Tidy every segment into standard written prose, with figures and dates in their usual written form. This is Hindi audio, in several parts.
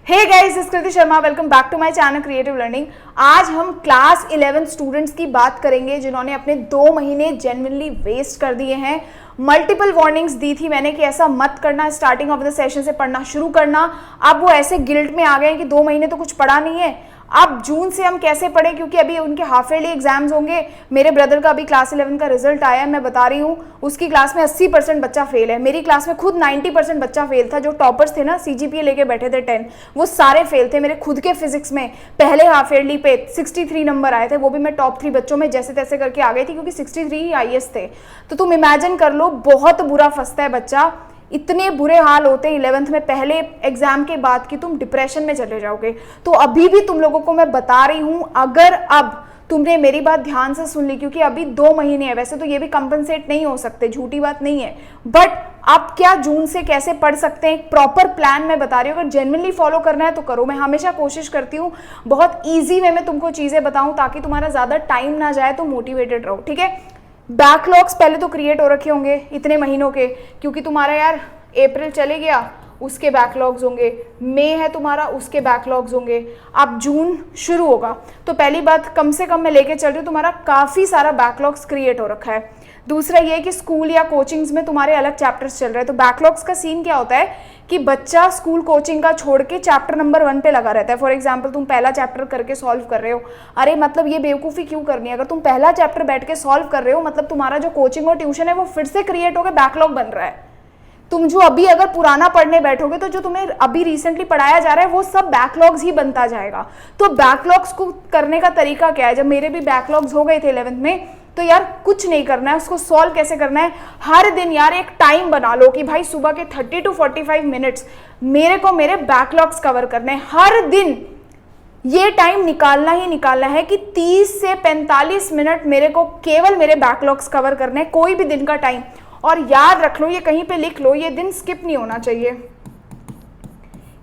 Hey guys, this Kriti Sharma, welcome back to my channel creative learning. आज हम क्लास 11 स्टूडेंट्स की बात करेंगे जिन्होंने अपने 2 महीने जेन्युइनली वेस्ट कर दिए हैं। मल्टीपल वार्निंग्स दी थी मैंने कि ऐसा मत करना, स्टार्टिंग ऑफ द सेशन से पढ़ना शुरू करना। अब वो ऐसे गिल्ट में आ गए कि 2 महीने तो कुछ पढ़ा नहीं है। अब जून से हम कैसे पढ़ें, क्योंकि अभी उनके हाफ ईयरली एग्जाम्स होंगे। मेरे ब्रदर का अभी क्लास 11 का रिजल्ट आया है, मैं बता रही हूँ। उसकी क्लास में 80% बच्चा फेल है। मेरी क्लास में खुद 90% बच्चा फेल था। जो टॉपर्स थे ना, CGPA लेके बैठे थे 10, वो सारे फेल थे। मेरे खुद के फिजिक्स में पहले हाफ ईयरली पे 63 नंबर आए थे, वो भी मैं टॉप 3 बच्चों में जैसे तैसे करके आ गई थी, क्योंकि 63 ही IAS थे। तो तुम इमेजिन कर लो, बहुत बुरा फंसता है बच्चा। इतने बुरे हाल होते हैं 11th में, पहले एग्जाम के बाद कि तुम डिप्रेशन में चले जाओगे। तो अभी भी तुम लोगों को मैं बता रही हूं, अगर अब तुमने मेरी बात ध्यान से सुन ली, क्योंकि अभी 2 महीने हैं, वैसे तो ये भी कंपनसेट नहीं हो सकते, झूठी बात नहीं है, बट अब क्या जून से कैसे पढ़ सकते हैं, एक प्रॉपर प्लान मैं बता रही हूँ। अगर जेन्युइनली फॉलो करना है तो करो। मैं हमेशा कोशिश करती हूँ बहुत ईजी वे में तुमको चीजें बताऊं, ताकि तुम्हारा ज्यादा टाइम ना जाए, तो मोटिवेटेड रहो, ठीक है। बैकलॉग्स पहले तो क्रिएट हो रखे होंगे इतने महीनों के, क्योंकि तुम्हारा यार अप्रैल चले गया, उसके बैकलॉग्स होंगे, मई है तुम्हारा, उसके बैकलॉग्स होंगे, अब जून शुरू होगा। तो पहली बात, कम से कम मैं लेके चल रही हूँ, तुम्हारा काफ़ी सारा बैकलॉग्स क्रिएट हो रखा है। दूसरा ये कि स्कूल या कोचिंग्स में तुम्हारे अलग चैप्टर्स चल रहे हैं। तो बैकलॉग्स का सीन क्या होता है कि बच्चा स्कूल कोचिंग का छोड़ के चैप्टर नंबर 1 पे लगा रहता है। फॉर एग्जांपल, तुम पहला चैप्टर करके सॉल्व कर रहे हो, अरे मतलब ये बेवकूफ़ी क्यों करनी है। अगर तुम पहला चैप्टर बैठ के सॉल्व कर रहे हो, मतलब तुम्हारा जो कोचिंग और ट्यूशन है वो फिर से क्रिएट होकर बैकलॉग बन रहा है। तुम जो अभी अगर पुराना पढ़ने बैठोगे, तो जो तुम्हें अभी रिसेंटली पढ़ाया जा रहा है वो सब बैकलॉग्स ही बनता जाएगा। तो बैकलॉग्स को करने का तरीका क्या है? जब मेरे भी बैकलॉग्स हो गए थे 11th में, तो यार कुछ नहीं करना है, उसको सॉल्व कैसे करना है, हर दिन यार एक टाइम बना लो कि भाई सुबह के 30 to 45 मिनट्स मेरे को मेरे बैकलॉग्स कवर करने हैं। हर दिन ये टाइम निकालना ही निकालना है कि 30 से 45 मिनट मेरे को केवल मेरे बैकलॉग्स कवर करने हैं, कोई भी दिन का टाइम। और याद रख लो, ये कहीं पे लिख लो, ये दिन स्किप नहीं होना चाहिए,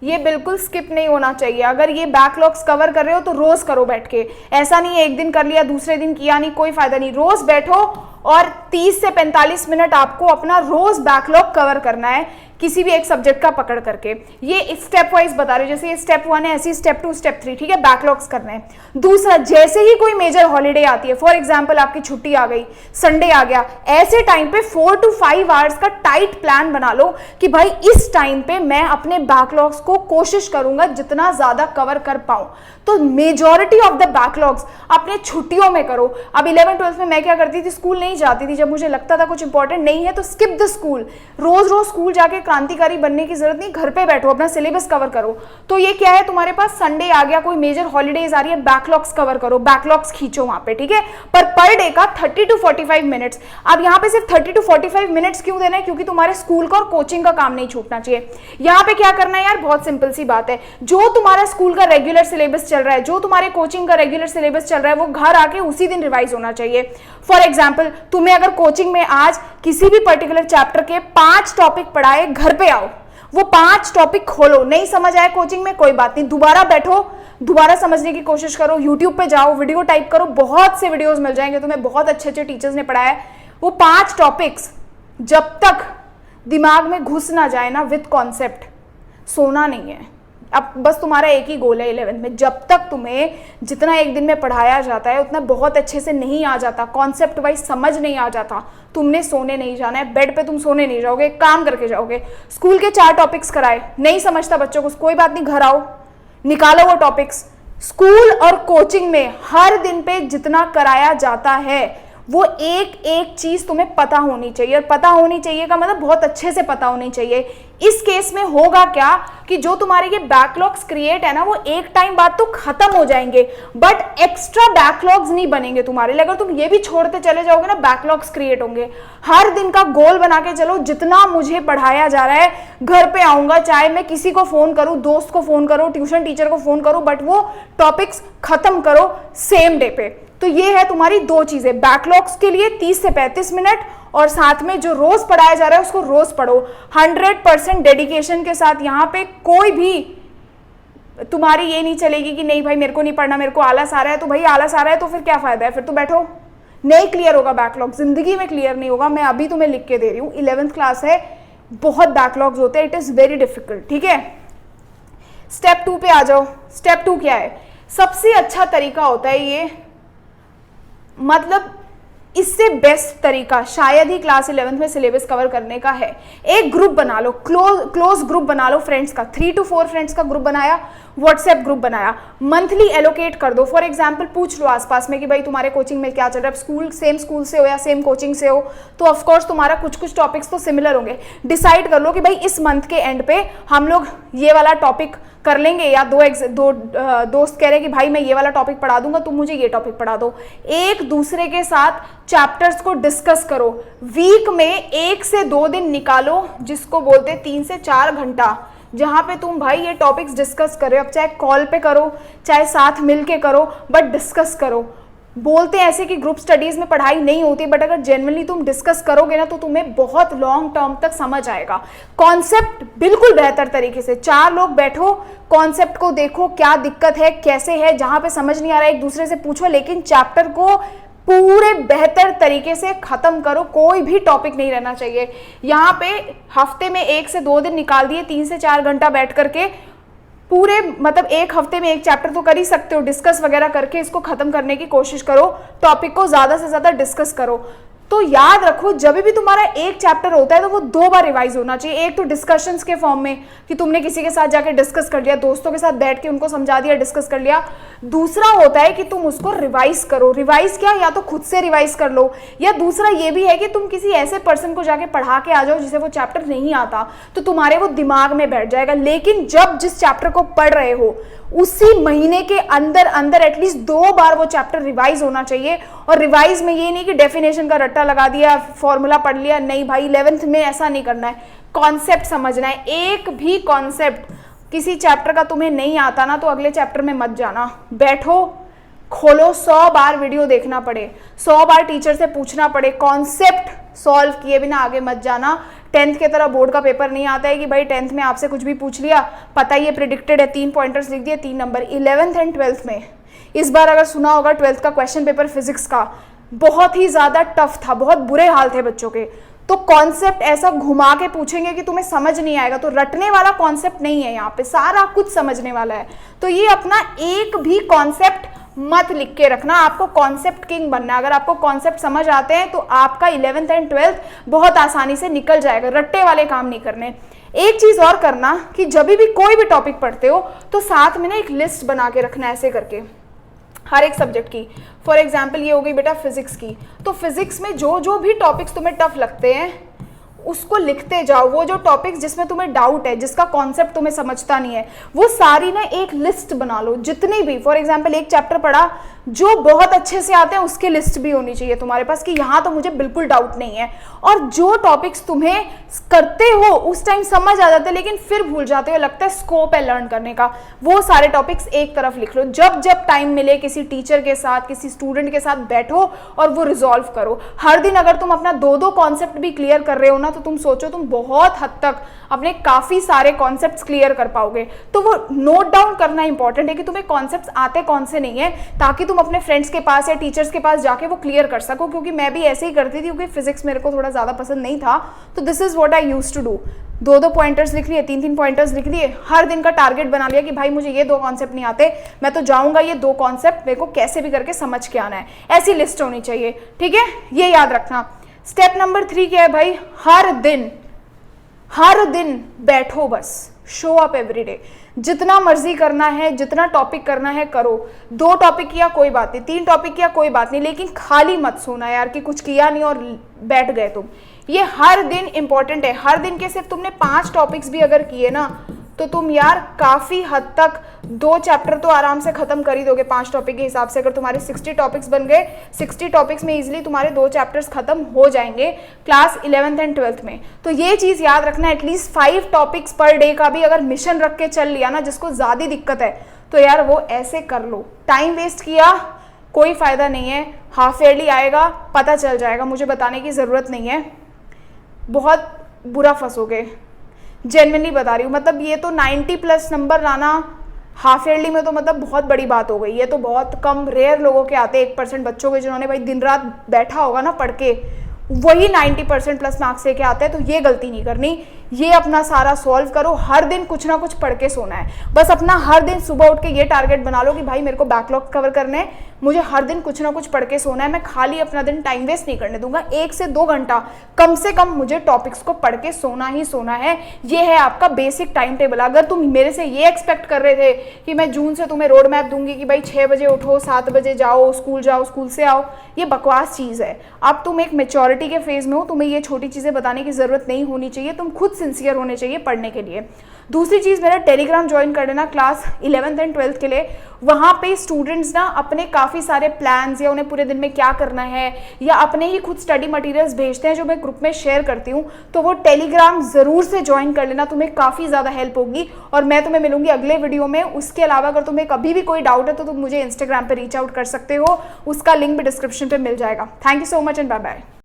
ये बिल्कुल स्किप नहीं होना चाहिए। अगर ये बैकलॉग्स कवर कर रहे हो तो रोज करो बैठ के। ऐसा नहीं है एक दिन कर लिया दूसरे दिन किया नहीं, कोई फायदा नहीं। रोज बैठो और 30 से 45 मिनट आपको अपना रोज बैकलॉग कवर करना है, किसी भी एक सब्जेक्ट का पकड़ करके। ये स्टेप वाइज बता रहे हो, जैसे ये स्टेप 1 है, ऐसी स्टेप 2, स्टेप 3, ठीक है, बैकलॉग्स करने हैं। दूसरा, जैसे ही कोई मेजर हॉलीडे आती है, फॉर एग्जांपल आपकी छुट्टी आ गई, संडे आ गया, ऐसे टाइम पे 4 to 5 आवर्स का टाइट प्लान बना लो कि भाई इस टाइम पे मैं अपने बैकलॉग्स को कोशिश करूंगा जितना ज्यादा कवर कर पाऊं। तो मेजॉरिटी ऑफ द बैकलॉग्स अपने छुट्टियों में करो। अब 11th-12th में मैं क्या करती थी, स्कूल नहीं जाती थी। जब मुझे लगता था कुछ इंपॉर्टेंट नहीं है तो स्किप द स्कूल। रोज रोज स्कूल जाके क्रांतिकारी बनने की जरूरत नहीं, घर पे बैठो, अपना सिलेबस कवर करो। तो ये क्या है, तुम्हारे पास संडे आ गया, कोई मेजर हॉलीडेज आ रही है, बैकलॉग्स कवर करो, बैकलॉग्स खींचो वहां पे, ठीक है। पर डे का 30 to 45 मिनट्स। अब यहाँ पे सिर्फ 30 to 45 मिनट्स क्यों देना है? क्योंकि तुम्हारे स्कूल का और कोचिंग का काम नहीं छूटना चाहिए। यहाँ पे क्या करना है यार, बहुत सिंपल सी बात है। जो तुम्हारा स्कूल का रेगुलर सिलेबस चल रहा है, जो तुम्हारे कोचिंग का रेगुलर सिलेबस चल रहा है, वो घर आके उसी दिन रिवाइज होना चाहिए। फॉर एग्जाम्पल, तुम्हें अगर कोचिंग में आज किसी भी पर्टिकुलर चैप्टर के 5 टॉपिक पढ़ाए, घर पे आओ, वो 5 टॉपिक खोलो। नहीं समझ आए कोचिंग में, कोई बात नहीं, दोबारा बैठो, दोबारा समझने की कोशिश करो। यूट्यूब पे जाओ, वीडियो टाइप करो, बहुत से वीडियोस मिल जाएंगे तुम्हें, बहुत अच्छे अच्छे टीचर्स ने पढ़ाया है। वो 5 टॉपिक्स जब तक दिमाग में घुस ना जाए ना विद कॉन्सेप्ट, सोना नहीं है। अब बस तुम्हारा एक ही गोल है 11th में, जब तक तुम्हें जितना एक दिन में पढ़ाया जाता है उतना बहुत अच्छे से नहीं आ जाता, कॉन्सेप्ट वाइज समझ नहीं आ जाता, तुमने सोने नहीं जाना है। बेड पे तुम सोने नहीं जाओगे, काम करके जाओगे। स्कूल के 4 टॉपिक्स कराए, नहीं समझता बच्चों को, कोई बात नहीं, घर आओ, निकालो वो टॉपिक्स। स्कूल और कोचिंग में हर दिन पे जितना कराया जाता है वो एक एक चीज तुम्हें पता होनी चाहिए। और पता होनी चाहिए का मतलब बहुत अच्छे से पता होनी चाहिए। इस केस में होगा क्या कि जो तुम्हारे ये बैकलॉग्स क्रिएट है ना, वो एक टाइम बाद तो खत्म हो जाएंगे, बट एक्स्ट्रा बैकलॉग्स नहीं बनेंगे तुम्हारे लिए। अगर तुम ये भी छोड़ते चले जाओगे ना, बैकलॉग्स क्रिएट होंगे। हर दिन का गोल बना के चलो, जितना मुझे पढ़ाया जा रहा है घर पे आऊंगा, चाहे मैं किसी को फोन करूं, दोस्त को फोन करूं, ट्यूशन टीचर को फोन करूं, बट वो टॉपिक्स खत्म करो सेम डे पे। तो ये है तुम्हारी 2 चीजें, बैकलॉग्स के लिए 30 से 35 मिनट, और साथ में जो रोज पढ़ाया जा रहा है उसको रोज पढ़ो 100% डेडिकेशन के साथ। यहाँ पे कोई भी तुम्हारी ये नहीं चलेगी कि नहीं भाई मेरे को नहीं पढ़ना, मेरे को आलस आ रहा है। तो भाई आलस आ रहा है तो फिर क्या फायदा है, फिर तो बैठो, नहीं क्लियर होगा बैकलॉग, जिंदगी में क्लियर नहीं होगा। मैं अभी तुम्हें लिख के दे रही हूँ, 11th क्लास है, बहुत बैकलॉग्स होते हैं, इट इज वेरी डिफिकल्ट, ठीक है। स्टेप 2 पे आ जाओ। स्टेप 2 क्या है? सबसे अच्छा तरीका होता है ये, मतलब इससे बेस्ट तरीका शायद ही क्लास 11th में सिलेबस कवर करने का है। एक ग्रुप बना लो, क्लोज ग्रुप बना लो फ्रेंड्स का, 3 to 4 फ्रेंड्स का ग्रुप बनाया, व्हाट्सएप ग्रुप बनाया, मंथली एलोकेट कर दो। फॉर एग्जांपल पूछ लो आसपास में कि भाई तुम्हारे कोचिंग में क्या चल रहा है, स्कूल सेम स्कूल से हो या सेम कोचिंग से हो तो ऑफकोर्स तुम्हारा कुछ टॉपिक्स तो सिमिलर होंगे। डिसाइड कर लो कि भाई इस मंथ के एंड पे हम लोग ये वाला टॉपिक कर लेंगे, या दो दोस्त कह रहे कि भाई मैं ये वाला टॉपिक पढ़ा दूंगा, तुम मुझे ये टॉपिक पढ़ा दो। एक दूसरे के साथ चैप्टर्स को डिस्कस करो। वीक में 1 से 2 दिन निकालो, जिसको बोलते हैं 3 से 4 घंटा, जहां पे तुम भाई ये टॉपिक्स डिस्कस कर रहे हो। अब चाहे कॉल पे करो, चाहे साथ मिल के करो, बट डिस्कस करो। बोलते हैं ऐसे कि ग्रुप स्टडीज में पढ़ाई नहीं होती, बट अगर जेन्युइनली तुम डिस्कस करोगे ना तो तुम्हें बहुत लॉन्ग टर्म तक समझ आएगा। कॉन्सेप्ट बिल्कुल बेहतर तरीके से 4 लोग बैठो, कॉन्सेप्ट को देखो क्या दिक्कत है, कैसे है, जहां पे समझ नहीं आ रहा है एक दूसरे से पूछो, लेकिन चैप्टर को पूरे बेहतर तरीके से खत्म करो। कोई भी टॉपिक नहीं रहना चाहिए। यहाँ पे हफ्ते में 1 से 2 दिन निकाल दिए, 3 से 4 घंटा बैठ करके पूरे, मतलब एक हफ्ते में एक चैप्टर तो कर ही सकते हो, डिस्कस वगैरह करके इसको खत्म करने की कोशिश करो। टॉपिक को ज्यादा से ज्यादा डिस्कस करो। तो याद रखो जब भी तुम्हारा एक चैप्टर होता है तो वो 2 बार रिवाइज होना चाहिए। एक तो डिस्कशंस के फॉर्म में कि तुमने किसी के साथ जाके डिस्कस कर लिया, दोस्तों के साथ बैठ के उनको समझा दिया, डिस्कस कर लिया। दूसरा होता है कि तुम उसको रिवाइज करो। रिवाइज क्या, या तो खुद से रिवाइज कर लो, या दूसरा ये भी है कि तुम किसी ऐसे पर्सन को जाके पढ़ा के आ जाओ जिसे वो चैप्टर नहीं आता, तो तुम्हारे वो दिमाग में बैठ जाएगा। लेकिन जब जिस चैप्टर को पढ़ रहे हो उसी महीने के अंदर अंदर एटलीस्ट 2 बार वो चैप्टर रिवाइज होना चाहिए। और रिवाइज में ये नहीं कि डेफिनेशन का रट्टा लगा दिया, फॉर्मूला पढ़ लिया, नहीं भाई 11th में ऐसा नहीं करना है। कॉन्सेप्ट समझना है। एक भी कॉन्सेप्ट किसी चैप्टर का तुम्हें नहीं आता ना तो अगले चैप्टर में मत जाना। बैठो, खोलो, 100 बार वीडियो देखना पड़े, 100 बार टीचर से पूछना पड़े, कॉन्सेप्ट सॉल्व किए बिना आगे मत जाना। 10th के तरह बोर्ड का पेपर नहीं आता है कि भाई 10th में आपसे कुछ भी पूछ लिया, पता ही ये प्रिडिक्टेड है, 3 पॉइंटर्स लिख दिए, 3 नंबर। 11th एंड 12th में इस बार अगर सुना होगा 12th का क्वेश्चन पेपर फिजिक्स का बहुत ही ज्यादा टफ था, बहुत बुरे हाल थे बच्चों के। तो कॉन्सेप्ट ऐसा घुमा के पूछेंगे कि तुम्हें समझ नहीं आएगा। तो रटने वाला कॉन्सेप्ट नहीं है, यहाँ पे सारा कुछ समझने वाला है। तो ये अपना एक भी कॉन्सेप्ट मत लिख के रखना। आपको कॉन्सेप्ट किंग बनना है। अगर आपको कॉन्सेप्ट समझ आते हैं तो आपका 11th एंड 12th बहुत आसानी से निकल जाएगा। रट्टे वाले काम नहीं करने। एक चीज और करना कि जब भी कोई भी टॉपिक पढ़ते हो तो साथ में ना एक लिस्ट बना के रखना, ऐसे करके हर एक सब्जेक्ट की। फॉर एग्जाम्पल ये हो गई बेटा फिजिक्स की, तो फिजिक्स में जो जो भी टॉपिक्स तुम्हें टफ लगते हैं उसको लिखते जाओ। वो जो टॉपिक्स जिसमें तुम्हें डाउट है, जिसका कॉन्सेप्ट तुम्हें समझता नहीं है, वो सारी ना एक लिस्ट बना लो। जितनी भी, फॉर एग्जांपल एक चैप्टर पढ़ा, जो बहुत अच्छे से आते हैं उसकी लिस्ट भी होनी चाहिए तुम्हारे पास कि यहाँ तो मुझे बिल्कुल डाउट नहीं है। और जो टॉपिक्स तुम्हें करते हो उस टाइम समझ आ जाते हैं लेकिन फिर भूल जाते हो, लगता है स्कोप है लर्न करने का, वो सारे टॉपिक्स एक तरफ लिख लो। जब जब टाइम मिले किसी टीचर के साथ, किसी स्टूडेंट के साथ बैठो और वो रिजॉल्व करो। हर दिन अगर तुम अपना 2-2 कॉन्सेप्ट भी क्लियर कर रहे हो ना तो तुम सोचो तुम बहुत हद तक अपने काफी सारे कॉन्सेप्ट्स क्लियर कर पाओगे। तो वो नोट डाउन करना इंपॉर्टेंट है कि तुम्हें कॉन्सेप्ट्स आते कौन से नहीं है, ताकि तुम अपने फ्रेंड्स के पास या टीचर्स के पास जाके वो क्लियर कर सको। क्योंकि मैं भी ऐसे ही करती थी, क्योंकि फिजिक्स मेरे को थोड़ा ज्यादा पसंद नहीं था। तो this is what I used to do. 2-2 pointers लिख लिए, 3-3 पॉइंटर्स लिख लिए। हर दिन का टारगेट बना लिया कि भाई मुझे ये 2 कॉन्सेप्ट नहीं आते, मैं तो जाऊंगा ये 2 कॉन्सेप्ट मेरे को कैसे भी करके समझ के आना है। ऐसी लिस्ट होनी चाहिए, ठीक है, ये याद रखना। स्टेप नंबर 3 क्या है भाई? हर दिन बैठो, बस शो अप एवरी डे। जितना मर्जी करना है, जितना टॉपिक करना है करो। 2 टॉपिक किया कोई बात नहीं, 3 टॉपिक किया कोई बात नहीं, लेकिन खाली मत सोना यार कि कुछ किया नहीं और बैठ गए तुम। ये हर दिन इंपॉर्टेंट है। हर दिन के सिर्फ तुमने 5 टॉपिक्स भी अगर किए ना तो तुम यार काफी हद तक 2 चैप्टर तो आराम से खत्म कर ही दोगे 5 टॉपिक के हिसाब से। अगर तुम्हारे 60 टॉपिक्स बन गए, 60 टॉपिक्स में इजीली तुम्हारे 2 चैप्टर्स खत्म हो जाएंगे क्लास 11th एंड 12th में। तो ये चीज याद रखना, एटलीस्ट 5 टॉपिक्स पर डे का भी अगर मिशन रख के चल लिया ना, जिसको ज्यादा दिक्कत है तो यार वो ऐसे कर लो। टाइम वेस्ट किया कोई फायदा नहीं है। हाफ ईयरली आएगा, पता चल जाएगा, मुझे बताने की जरूरत नहीं है, बहुत बुरा फंसोगे। जेन्युइनली बता रही हूँ, मतलब ये तो 90+ नंबर लाना हाफ ईयरली में तो मतलब बहुत बड़ी बात हो गई। ये तो बहुत कम, रेयर लोगों के आते हैं, 1% बच्चों के जिन्होंने भाई दिन रात बैठा होगा ना पढ़ के, वही 90% प्लस मार्क्स लेके आते हैं। तो ये गलती नहीं करनी। ये अपना सारा सॉल्व करो। हर दिन कुछ ना कुछ पढ़ के सोना है। बस अपना हर दिन सुबह उठ के ये टारगेट बना लो कि भाई मेरे को बैकलॉग कवर करने हैं, मुझे हर दिन कुछ ना कुछ पढ़ के सोना है, मैं खाली अपना दिन टाइम वेस्ट नहीं करने दूंगा, 1 से 2 घंटा कम से कम मुझे टॉपिक्स को पढ़ के सोना ही सोना है। ये है आपका बेसिक टाइम टेबल। अगर तुम मेरे से ये एक्सपेक्ट कर रहे थे कि मैं जून से तुम्हें रोड मैप दूंगी कि भाई 6 बजे उठो, 7 बजे जाओ, स्कूल से आओ, ये बकवास चीज़ है। अब तुम एक मेच्योरिटी के फेज में हो, तुम्हें ये छोटी चीज़ें बताने की जरूरत नहीं होनी चाहिए, तुम खुद सिंसियर होने चाहिए पढ़ने के लिए। दूसरी चीज़, मेरा टेलीग्राम ज्वाइन कर लेना क्लास 11th एंड 12th के लिए। वहाँ पे स्टूडेंट्स ना अपने काफ़ी सारे प्लान्स या उन्हें पूरे दिन में क्या करना है या अपने ही खुद स्टडी मटेरियल्स भेजते हैं जो मैं ग्रुप में शेयर करती हूँ, तो वो टेलीग्राम ज़रूर से ज्वाइन कर लेना, तुम्हें काफ़ी ज़्यादा हेल्प होगी। और मैं तुम्हें मिलूंगी अगले वीडियो में। उसके अलावा अगर तुम्हें कभी भी कोई डाउट है तो तुम मुझे इंस्टाग्राम पर रीच आउट कर सकते हो, उसका लिंक भी डिस्क्रिप्शन पर मिल जाएगा। Thank you so much and bye bye.